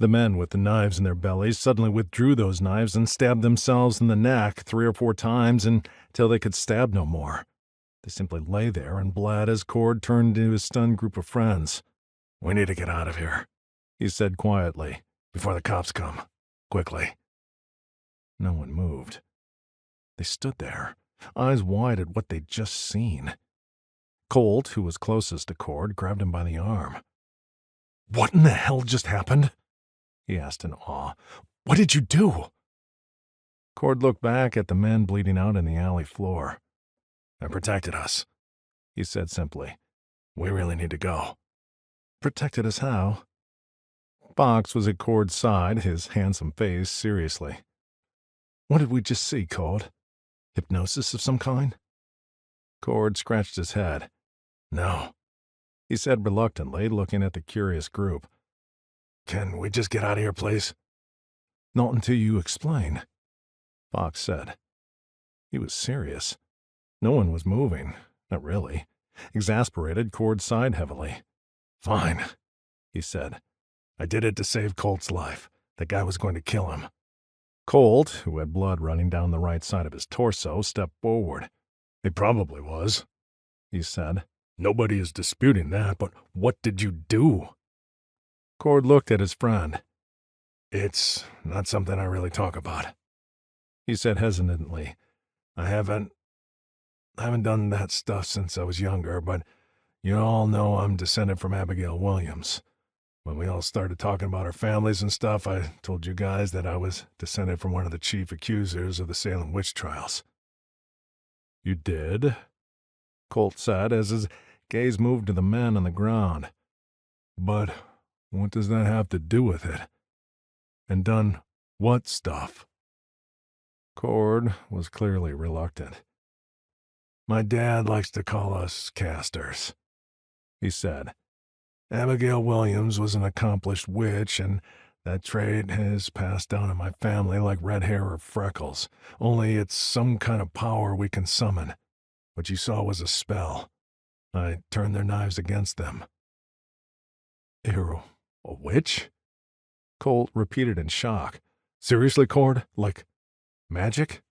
The men with the knives in their bellies suddenly withdrew those knives and stabbed themselves in the neck 3 or 4 times until they could stab no more. They simply lay there and bled as Cord turned to his stunned group of friends. "We need to get out of here," he said quietly, "before the cops come. Quickly." No one moved. They stood there, eyes wide at what they'd just seen. Colt, who was closest to Cord, grabbed him by the arm. "What in the hell just happened?" he asked in awe. "What did you do?" Cord looked back at the men bleeding out in the alley floor. "They protected us," he said simply. "We really need to go." "Protected us how?" Fox was at Cord's side, his handsome face seriously. "What did we just see, Cord? Hypnosis of some kind?" Cord scratched his head. "No," he said reluctantly, looking at the curious group. "Can we just get out of here, please?" "Not until you explain," Fox said. He was serious. No one was moving. Not really. Exasperated, Cord sighed heavily. "Fine," he said. "I did it to save Colt's life. The guy was going to kill him." Colt, who had blood running down the right side of his torso, stepped forward. "It probably was," he said. "Nobody is disputing that, but what did you do?" Cord looked at his friend. "It's not something I really talk about," he said hesitantly. I haven't done that stuff since I was younger, but you all know I'm descended from Abigail Williams. When we all started talking about our families and stuff, I told you guys that I was descended from one of the chief accusers of the Salem witch trials." "You did?" Colt said as his gaze moved to the men on the ground. "But what does that have to do with it? And done what stuff?" Cord was clearly reluctant. "My dad likes to call us casters," he said. "Abigail Williams was an accomplished witch, and that trait has passed down in my family like red hair or freckles, only it's some kind of power we can summon. What you saw was a spell. I turned their knives against them." "You're a witch?" Colt repeated in shock. "Seriously, Cord? Like magic?"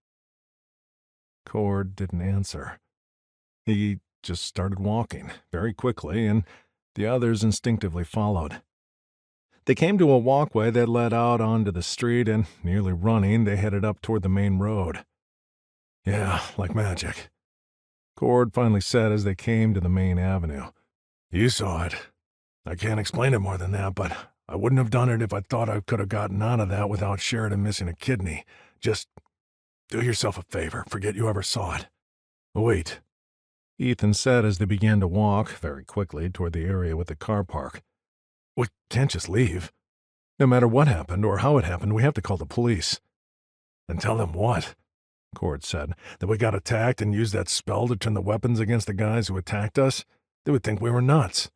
Cord didn't answer. He just started walking, very quickly, and the others instinctively followed. They came to a walkway that led out onto the street, and, nearly running, they headed up toward the main road. "Yeah, like magic," Cord finally said as they came to the main avenue. "You saw it. I can't explain it more than that, but I wouldn't have done it if I thought I could have gotten out of that without Sheridan missing a kidney. Just do yourself a favor. Forget you ever saw it." "Wait," Ethan said as they began to walk, very quickly, toward the area with the car park. "We can't just leave. No matter what happened or how it happened, we have to call the police." "And tell them what?" Cord said. "That we got attacked and used that spell to turn the weapons against the guys who attacked us? They would think we were nuts."